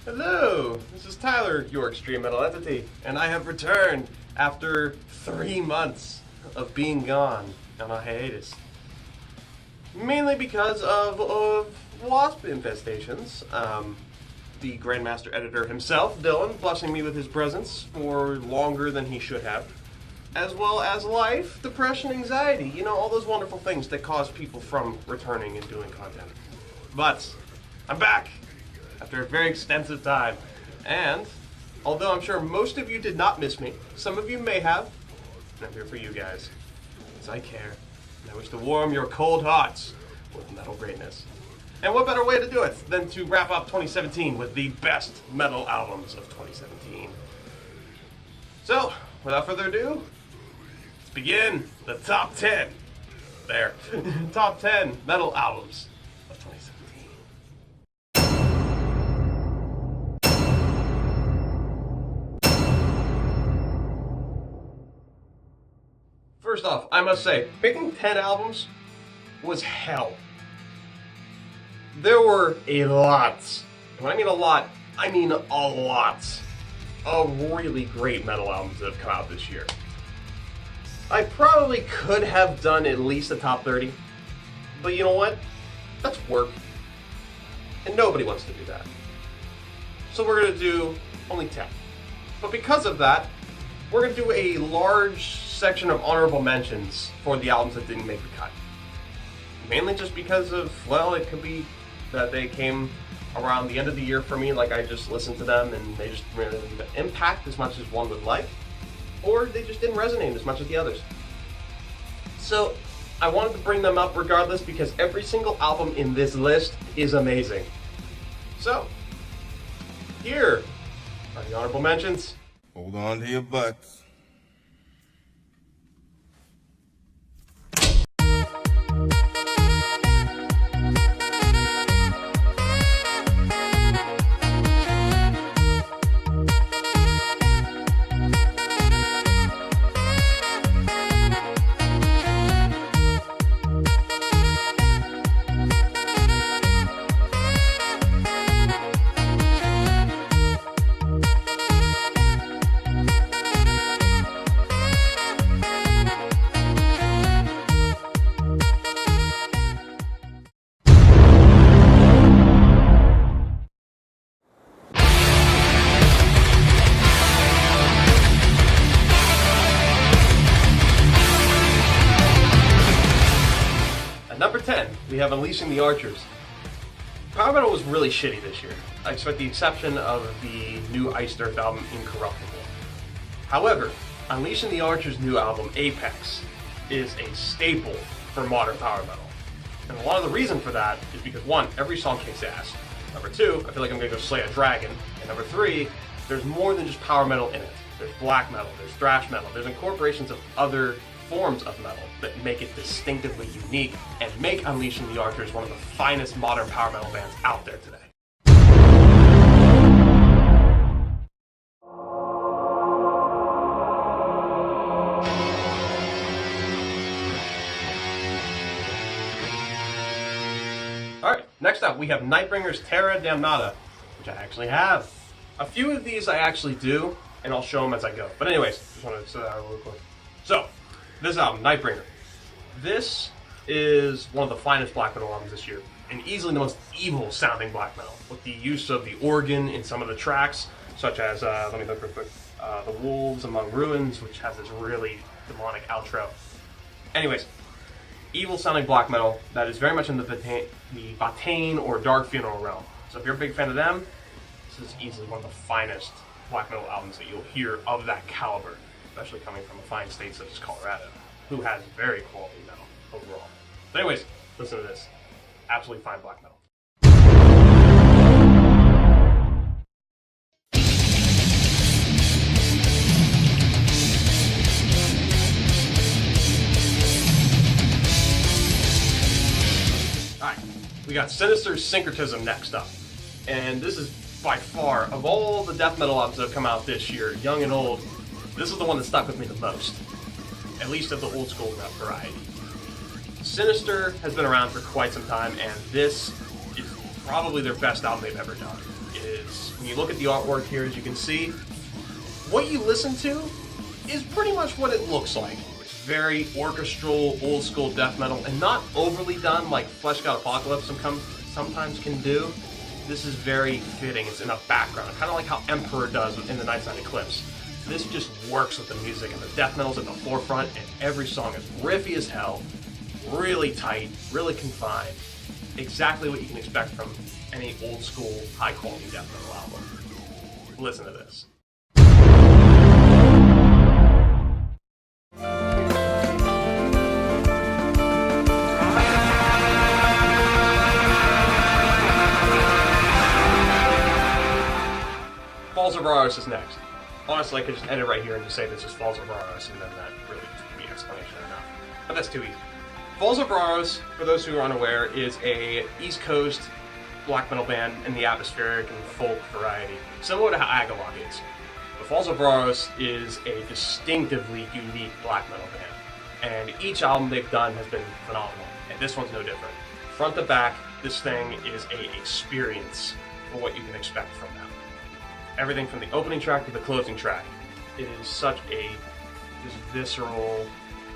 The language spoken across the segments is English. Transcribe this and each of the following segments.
Hello, this is Tyler, your extreme metal entity, and I have returned after 3 months of being gone on a hiatus. Mainly because of wasp infestations. The Grandmaster Editor himself, Dylan, blessing me with his presence for longer than he should have. As well as life, depression, anxiety, you know, all those wonderful things that cause people from returning and doing content. But I'm back after a very extensive time, and although I'm sure most of you did not miss me, some of you may have, and I'm here for you guys, because I care, and I wish to warm your cold hearts with metal greatness. And what better way to do it than to wrap up 2017 with the best metal albums of 2017. So, without further ado, let's begin the top 10. There. Top 10 metal albums of 2017. First off, I must say, picking 10 albums was hell. There were a lot, and when I mean a lot, I mean a lot of really great metal albums that have come out this year. I probably could have done at least a top 30, but you know what? That's work, and nobody wants to do that. So we're going to do only 10. But because of that, we're going to do a large section of honorable mentions for the albums that didn't make the cut. Mainly just because of, well, it could be that they came around the end of the year for me, like I just listened to them and they just really didn't impact as much as one would like, or they just didn't resonate as much as the others. So I wanted to bring them up regardless because every single album in this list is amazing. So, here are the honorable mentions. Hold on to your butts. Number 10, we have Unleashing the Archers. Power metal was really shitty this year, with the exception of the new Iced Earth album, Incorruptible. However, Unleashing the Archers' new album, Apex, is a staple for modern power metal. And a lot of the reason for that is because, one, every song kicks ass. Number two, I feel like I'm going to go slay a dragon. And number three, there's more than just power metal in it. There's black metal, there's thrash metal, there's incorporations of other forms of metal that make it distinctively unique and make Unleashing the Archers one of the finest modern power metal bands out there today. Alright, next up we have Nightbringer's Terra Damnata, which I actually have. A few of these I actually do, and I'll show them as I go. But anyways, just want to say that real quick. So, this album, Nightbringer. This is one of the finest black metal albums this year, and easily the most evil sounding black metal, with the use of the organ in some of the tracks, such as, let me look real quick, The Wolves Among Ruins, which has this really demonic outro. Anyways, evil sounding black metal that is very much in the Batane or Dark Funeral realm. So if you're a big fan of them, this is easily one of the finest black metal albums that you'll hear of that caliber. especially coming from a fine state such as Colorado, who has very quality metal overall. But anyways, listen to this. Absolutely fine black metal. Alright, we got Sinister Syncretism next up. And this is by far, of all the death metal albums that have come out this year, young and old, this is the one that stuck with me the most. At least of the old school variety. Sinister has been around for quite some time, and this is probably their best album they've ever done. When you look at the artwork here, as you can see, what you listen to is pretty much what it looks like. It's very orchestral, old school death metal, and not overly done like Fleshed God Apocalypse sometimes can do. This is very fitting. It's in a background, kind of like how Emperor does in the Nighttime Eclipse. This just works with the music, and the death metal's at the forefront, and every song is riffy as hell, really tight, really confined. Exactly what you can expect from any old school, high quality death metal album. Listen to this. Falls of Varus is next. Honestly, I could just end it right here and just say this is Falls of Varus, and then that really just would be explanation enough. But that's too easy. Falls of Varus, for those who are unaware, is a East Coast black metal band in the atmospheric and folk variety, similar to how Agalog is. But Falls of Varus is a distinctively unique black metal band, and each album they've done has been phenomenal, and this one's no different. Front to back, this thing is an experience for what you can expect from them. Everything from the opening track to the closing track. It is such a just visceral,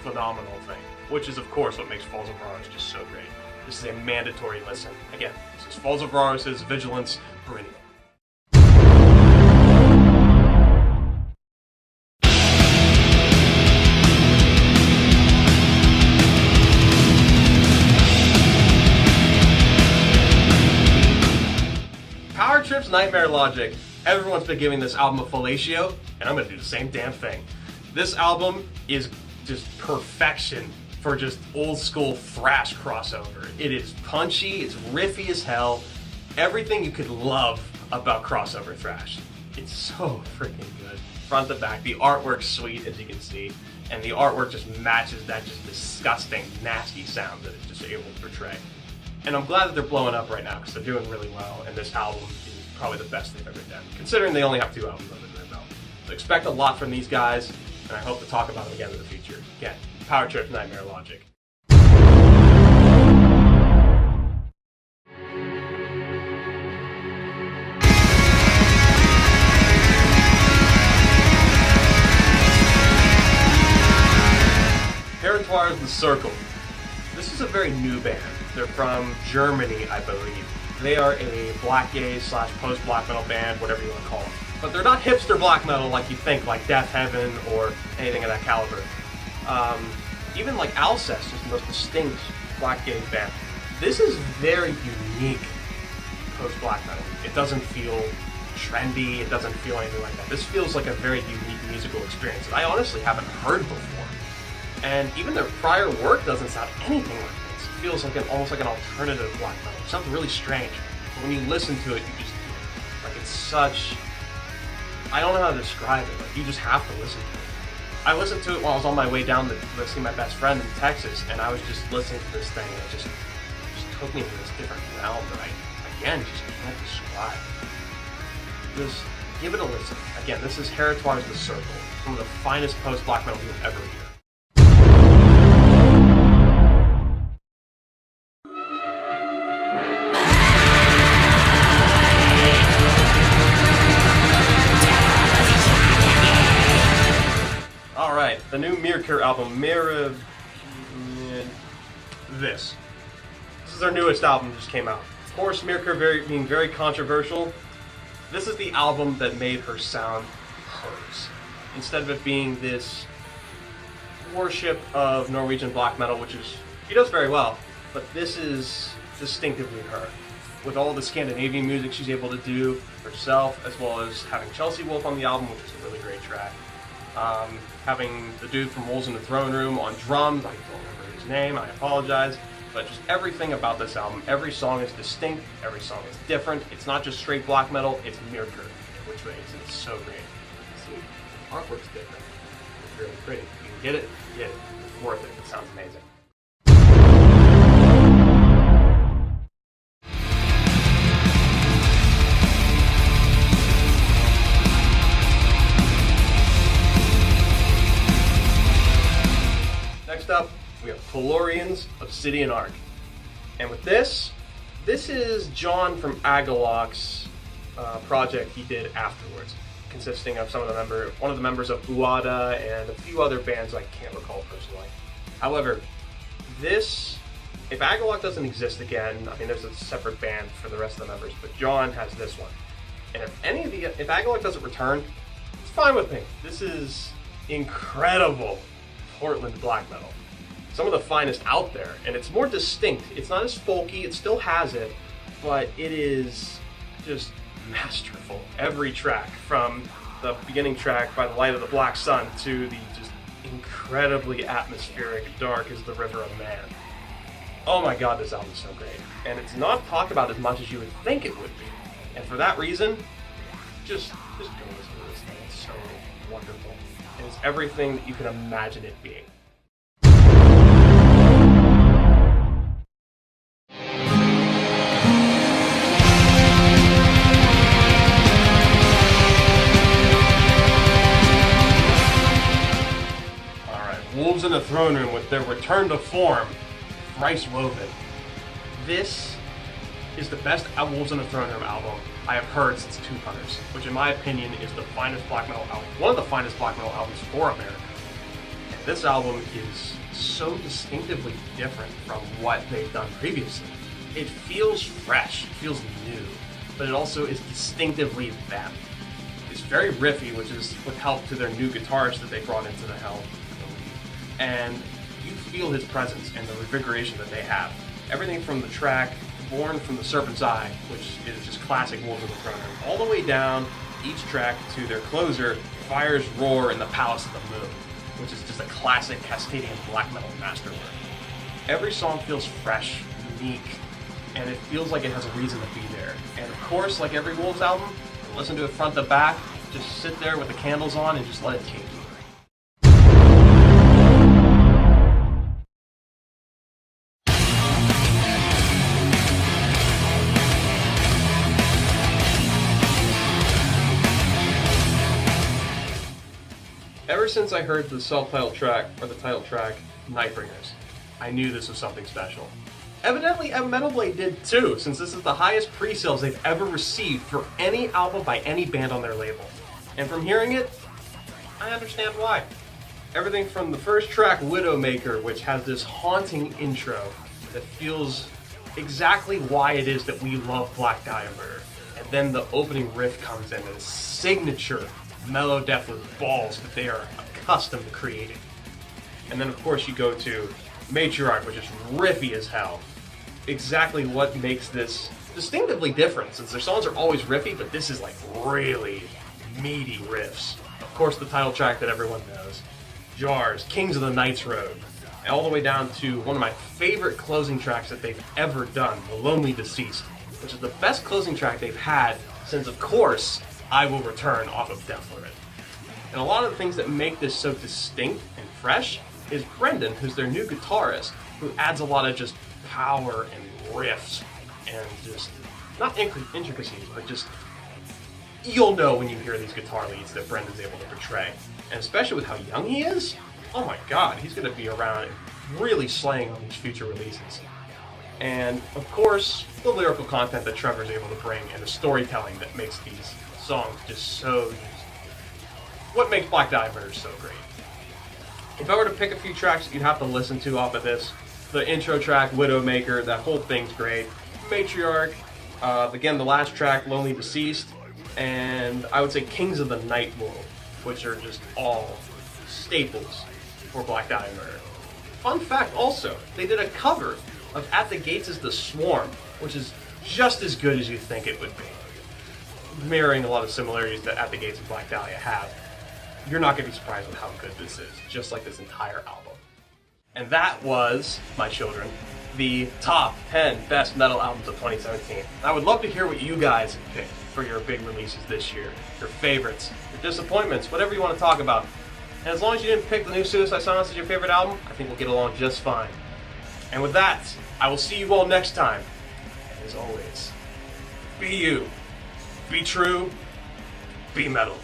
phenomenal thing, which is of course what makes Falls of Varus just so great. This is a mandatory listen. Again, this is Falls of Varus' Vigilance Perennial. Power Trip's Nightmare Logic. Everyone's been giving this album a fellatio, and I'm gonna do the same damn thing. This album is just perfection for just old school thrash crossover. It is punchy, it's riffy as hell, everything you could love about crossover thrash. It's so freaking good. Front to back, the artwork's sweet, as you can see, and the artwork just matches that just disgusting, nasty sound that it's just able to portray. And I'm glad that they're blowing up right now, because they're doing really well, and this album is probably the best they've ever done, considering they only have 2 albums under their belt. So expect a lot from these guys, and I hope to talk about them again in the future. Again, Power Trip Nightmare Logic. Hiatus The Circle. This is a very new band. They're from Germany, I believe. They are a black gaze / post black metal band, whatever you want to call them. But they're not hipster black metal like you think, like Death Heaven or anything of that caliber. Even like Alcest is the most distinct black gaze band. This is very unique post black metal. It doesn't feel trendy, it doesn't feel anything like that. This feels like a very unique musical experience that I honestly haven't heard before. And even their prior work doesn't sound anything like this. It feels like almost like an alternative black metal. It sounds really strange. But when you listen to it, you just like it's such. I don't know how to describe it. Like you just have to listen to it. I listened to it while I was on my way down to see my best friend in Texas, and I was just listening to this thing, and it just took me to this different realm that I again just can't describe. Just give it a listen. Again, this is Hiatus The Circle, some of the finest post black metal you'll ever hear. Alright, the new Mirror album, This is their newest album, just came out. Of course, Mirror being very controversial, this is the album that made her sound hers. Instead of it being this worship of Norwegian black metal, which is, she does very well, but this is distinctively her. With all the Scandinavian music she's able to do herself, as well as having Chelsea Wolfe on the album, which is a really great track. Having the dude from Wolves in the Throne Room on drums, I don't remember his name, I apologize, but just everything about this album, every song is distinct, every song is different. It's not just straight black metal, it's mirrored, which makes it so great. See, the artwork's different. It's really pretty. You can get it, get it. It's worth it. It sounds amazing. Next up, we have Pelorian's Obsidian Arc. And with this is John from Agaloc's project he did afterwards, consisting of one of the members of Uada and a few other bands I can't recall personally. However, if Agaloc doesn't exist again, I mean there's a separate band for the rest of the members, but John has this one. And if Agaloc doesn't return, it's fine with me. This is incredible Portland black metal. Some of the finest out there, and it's more distinct. It's not as folky, it still has it, but it is just masterful. Every track, from the beginning track, By the Light of the Black Sun, to the just incredibly atmospheric Dark as the River of Man. Oh my god, this album is so great. And it's not talked about as much as you would think it would be. And for that reason, just go listen to this thing. It's so wonderful. And it's everything that you can imagine it being. Wolves in the Throne Room with their return to form, Thrice Woven. This is the best Wolves in the Throne Room album I have heard since Tooth Hunters, which in my opinion is the finest black metal album, one of the finest black metal albums for America. And this album is so distinctively different from what they've done previously. It feels fresh, it feels new, but it also is distinctively them. It's very riffy, which is with help to their new guitarist that they brought into the helm. And you feel his presence and the revigoration that they have. Everything from the track Born from the Serpent's Eye, which is just classic Wolves of the Throne Room, all the way down each track to their closer, Fire's Roar in the Palace of the Moon, which is just a classic Cascadian black metal masterwork. Every song feels fresh, unique, and it feels like it has a reason to be there. And of course, like every Wolves album, listen to it front to back, just sit there with the candles on and just let it take you. Ever since I heard the self-titled track, or the title track, Nightbringers, I knew this was something special. Evidently, Metal Blade did too, since this is the highest pre-sales they've ever received for any album by any band on their label. And from hearing it, I understand why. Everything from the first track, Widowmaker, which has this haunting intro that feels exactly why it is that we love Black Dahlia Murder. And then the opening riff comes in, and signature mellow death with balls that they are accustomed to creating. And then of course you go to Matriarch, which is riffy as hell. Exactly what makes this distinctively different, since their songs are always riffy, but this is like really meaty riffs. Of course the title track that everyone knows, Jars, Kings of the Night's Road, all the way down to one of my favorite closing tracks that they've ever done, The Lonely Deceased, which is the best closing track they've had since, of course, I Will Return off of Death Limit. And a lot of the things that make this so distinct and fresh is Brendan, who's their new guitarist, who adds a lot of just power and riffs and just, not intricacies, but just, you'll know when you hear these guitar leads that Brendan's able to portray. And especially with how young he is, oh my god, he's going to be around really slaying on these future releases. And of course, the lyrical content that Trevor's able to bring and the storytelling that makes these songs just so what makes Black Dahlia Murder so great. If I were to pick a few tracks that you'd have to listen to off of this, the intro track, Widowmaker, that whole thing's great. Matriarch, again the last track, Lonely Deceased, and I would say Kings of the Night Wolf, which are just all staples for Black Dahlia Murder. Fun fact also, they did a cover of At the Gates is the Swarm, which is just as good as you think it would be, mirroring a lot of similarities that At the Gates and Black Dahlia have. you're not going to be surprised with how good this is, just like this entire album. And that was, my children, the top 10 best metal albums of 2017. I would love to hear what you guys have picked for your big releases this year, your favorites, your disappointments, whatever you want to talk about. And as long as you didn't pick the new Suicide Silence as your favorite album, I think we'll get along just fine. And with that, I will see you all next time. And as always, be you, be true, be metal.